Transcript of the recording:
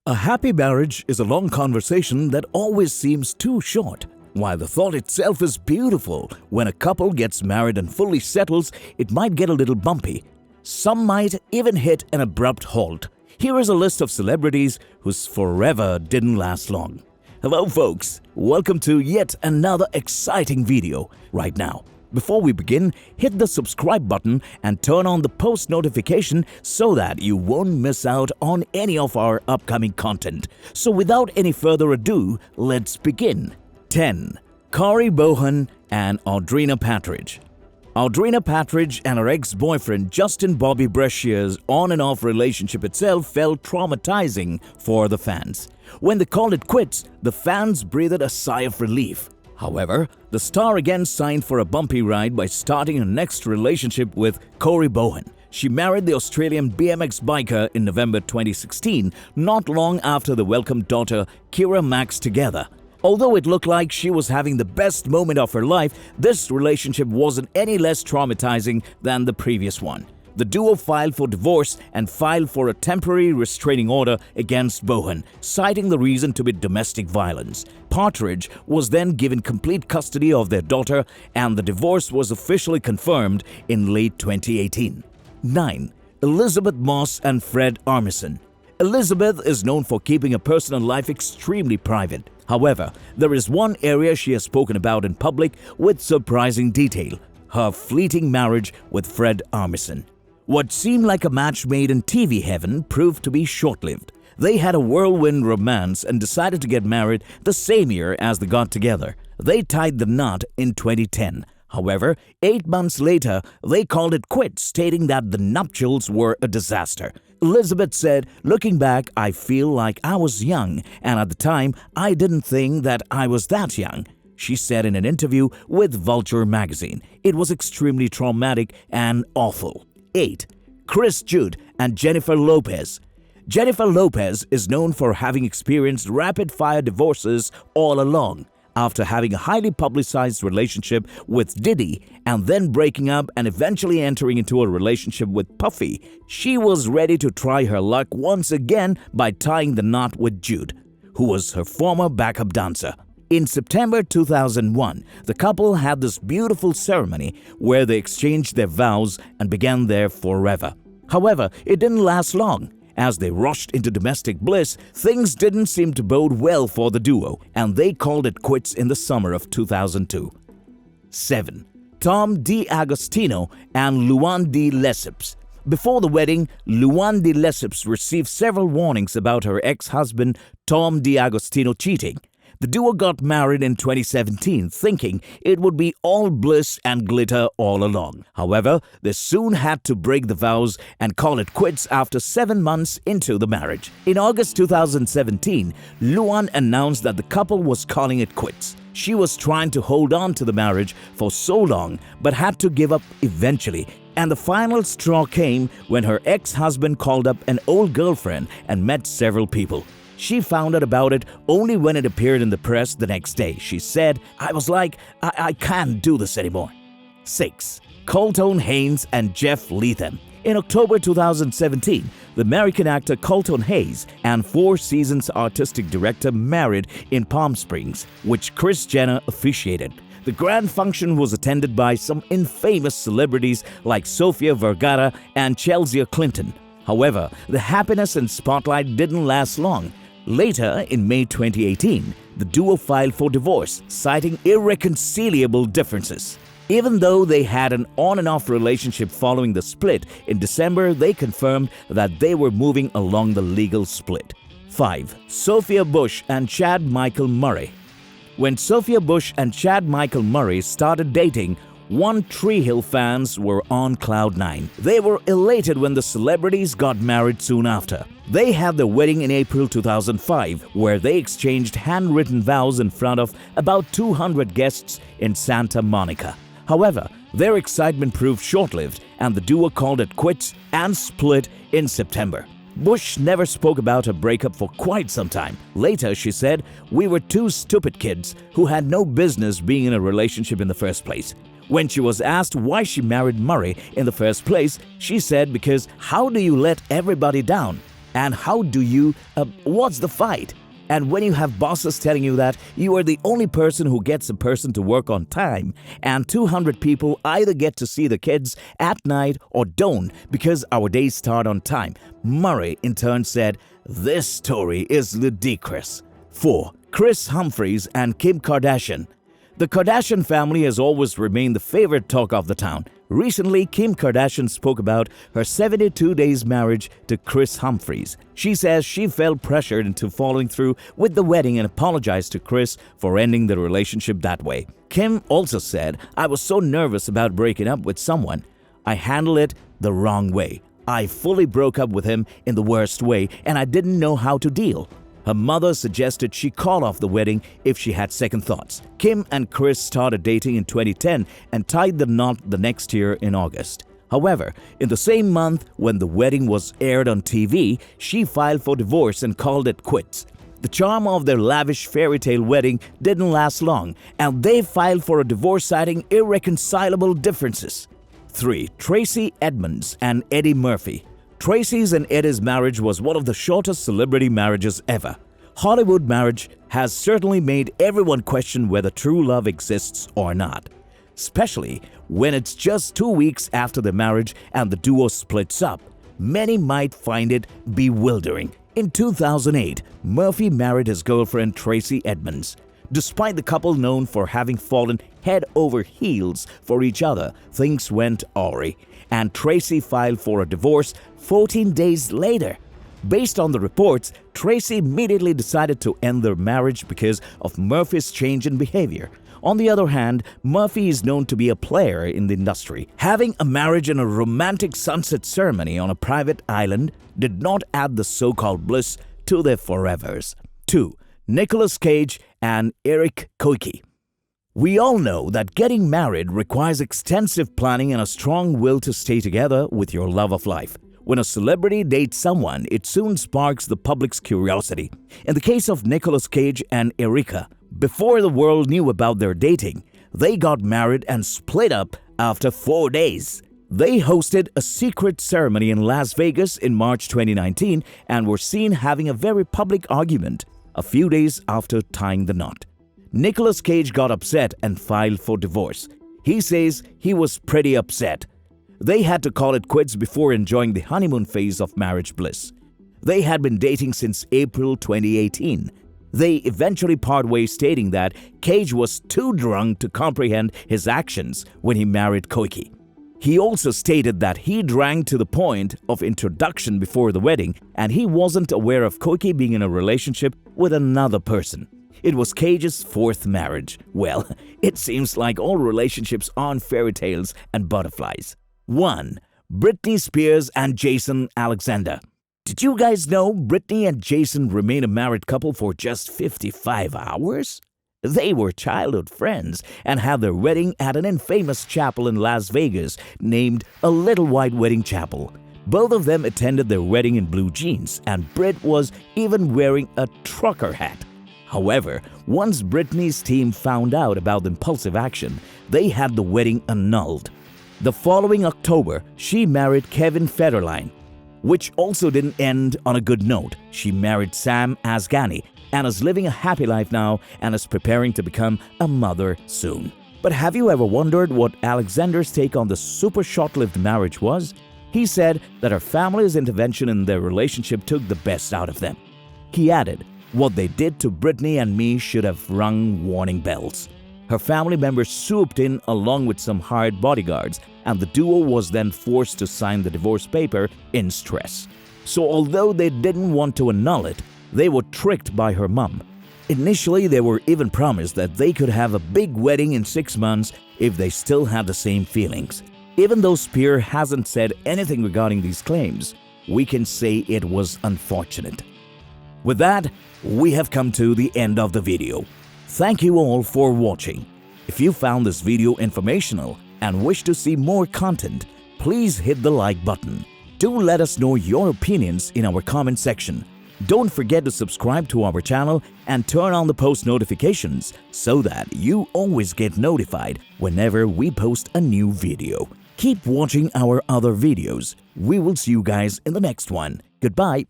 A happy marriage is a long conversation that always seems too short. While the thought itself is beautiful, when a couple gets married and fully settles, it might get a little bumpy. Some might even hit an abrupt halt. Here is a list of celebrities whose forever didn't last long. Hello folks, welcome to yet another exciting video. Right now, before we begin, hit the subscribe button and turn on the post notification so that you won't miss out on any of our upcoming content. So without any further ado, let's begin. 10. Corey Bohan and Audrina Patridge. Audrina Patridge and her ex-boyfriend Justin Bobby Brechier's on and off relationship itself felt traumatizing for the fans. When they called it quits, the fans breathed a sigh of relief. However, the star again signed for a bumpy ride by starting her next relationship with Corey Bohan. She married the Australian BMX biker in November 2016, not long after they welcomed daughter Kira Max together. Although it looked like she was having the best moment of her life, this relationship wasn't any less traumatizing than the previous one. The duo filed for divorce and filed for a temporary restraining order against Bohan, citing the reason to be domestic violence. Patridge was then given complete custody of their daughter, and the divorce was officially confirmed in late 2018. 9. Elizabeth Moss and Fred Armisen. Elizabeth is known for keeping her personal life extremely private. However, there is one area she has spoken about in public with surprising detail: her fleeting marriage with Fred Armisen. What seemed like a match made in TV heaven proved to be short-lived. They had a whirlwind romance and decided to get married the same year as they got together. They tied the knot in 2010. However, 8 months later, they called it quits, stating that the nuptials were a disaster. Elizabeth said, "Looking back, I feel like I was young, and at the time, I didn't think that I was that young." She said in an interview with Vulture magazine, "It was extremely traumatic and awful." 8. Kris, Judd and Jennifer Lopez. Jennifer Lopez is known for having experienced rapid-fire divorces all along. After having a highly publicized relationship with Diddy and then breaking up and eventually entering into a relationship with Puffy, she was ready to try her luck once again by tying the knot with Judd, who was her former backup dancer. In September 2001, the couple had this beautiful ceremony where they exchanged their vows and began their forever. However, it didn't last long. As they rushed into domestic bliss, things didn't seem to bode well for the duo, and they called it quits in the summer of 2002. 7. Tom D'Agostino and Luann de Lesseps. Before the wedding, Luann de Lesseps received several warnings about her ex-husband Tom D'Agostino cheating. The duo got married in 2017, thinking it would be all bliss and glitter all along. However, they soon had to break the vows and call it quits after 7 months into the marriage. In August 2017, Luann announced that the couple was calling it quits. She was trying to hold on to the marriage for so long, but had to give up eventually. And the final straw came when her ex-husband called up an old girlfriend and met several people. She found out about it only when it appeared in the press the next day. She said, "I was like, I can't do this anymore." 6. Colton Haynes and Jeff Leatham. In October 2017, the American actor Colton Haynes and Four Seasons artistic director married in Palm Springs, which Kris Jenner officiated. The grand function was attended by some infamous celebrities like Sofia Vergara and Chelsea Clinton. However, the happiness and spotlight didn't last long. Later, in May 2018, the duo filed for divorce, citing irreconcilable differences. Even though they had an on and off relationship following the split, in December they confirmed that they were moving along the legal split. 5. Sophia Bush and Chad Michael Murray. When Sophia Bush and Chad Michael Murray started dating, One Tree Hill fans were on cloud 9. They were elated when the celebrities got married soon after. They had their wedding in April 2005, where they exchanged handwritten vows in front of about 200 guests in Santa Monica. However, their excitement proved short-lived, and the duo called it quits and split in September. Bush never spoke about her breakup for quite some time. Later, she said, "We were two stupid kids who had no business being in a relationship in the first place." When she was asked why she married Murray in the first place, she said, "Because how do you let everybody down?" And how do you, what's the fight? And when you have bosses telling you that you are the only person who gets a person to work on time, and 200 people either get to see the kids at night or don't because our days start on time, Murray in turn said, "This story is ludicrous." 4. Kris Humphries and Kim Kardashian. The Kardashian family has always remained the favorite talk of the town. Recently, Kim Kardashian spoke about her 72 days marriage to Kris Humphries. She says she felt pressured into following through with the wedding and apologized to Kris for ending the relationship that way. Kim also said, "I was so nervous about breaking up with someone. I handled it the wrong way. I fully broke up with him in the worst way and I didn't know how to deal." Her mother suggested she call off the wedding if she had second thoughts. Kim and Kris started dating in 2010 and tied the knot the next year in August. However, in the same month when the wedding was aired on TV, she filed for divorce and called it quits. The charm of their lavish fairy tale wedding didn't last long, and they filed for a divorce citing irreconcilable differences. 3. Tracey Edmonds and Eddie Murphy. Tracey's and Eddie's marriage was one of the shortest celebrity marriages ever. Hollywood marriage has certainly made everyone question whether true love exists or not, especially when it's just 2 weeks after the marriage and the duo splits up. Many might find it bewildering. In 2008, Murphy married his girlfriend Tracey Edmonds. Despite the couple known for having fallen head over heels for each other, things went awry, and Tracey filed for a divorce 14 days later. Based on the reports, Tracey immediately decided to end their marriage because of Murphy's change in behavior. On the other hand, Murphy is known to be a player in the industry. Having a marriage and a romantic sunset ceremony on a private island did not add the so-called bliss to their forevers. 2. Nicolas Cage and Erika Koike. We all know that getting married requires extensive planning and a strong will to stay together with your love of life. When a celebrity dates someone, it soon sparks the public's curiosity. In the case of Nicolas Cage and Erika, before the world knew about their dating, they got married and split up after 4 days. They hosted a secret ceremony in Las Vegas in March 2019 and were seen having a very public argument a few days after tying the knot. Nicolas Cage got upset and filed for divorce. He says he was pretty upset. They had to call it quits before enjoying the honeymoon phase of marriage bliss. They had been dating since April 2018. They eventually part ways, stating that Cage was too drunk to comprehend his actions when he married Koike. He also stated that he drank to the point of introduction before the wedding and he wasn't aware of Koike being in a relationship with another person. It was Cage's 4th marriage. Well, it seems like all relationships aren't fairy tales and butterflies. 1. Britney Spears and Jason Alexander. Did you guys know Britney and Jason remained a married couple for just 55 hours? They were childhood friends and had their wedding at an infamous chapel in Las Vegas named a Little White Wedding Chapel. Both of them attended their wedding in blue jeans, and Brit was even wearing a trucker hat. However, once Britney's team found out about the impulsive action, they had the wedding annulled. The following October, she married Kevin Federline, which also didn't end on a good note. She married Sam Asghani and is living a happy life now and is preparing to become a mother soon. But have you ever wondered what Alexander's take on the super short-lived marriage was? He said that her family's intervention in their relationship took the best out of them. He added, "What they did to Britney and me should have rung warning bells." Her family members swooped in along with some hired bodyguards, and the duo was then forced to sign the divorce paper in stress. So although they didn't want to annul it, they were tricked by her mom. Initially, they were even promised that they could have a big wedding in 6 months if they still had the same feelings. Even though Spears hasn't said anything regarding these claims, we can say it was unfortunate. With that, we have come to the end of the video. Thank you all for watching. If you found this video informational and wish to see more content, please hit the like button. Do let us know your opinions in our comment section. Don't forget to subscribe to our channel and turn on the post notifications so that you always get notified whenever we post a new video. Keep watching our other videos. We will see you guys in the next one. Goodbye.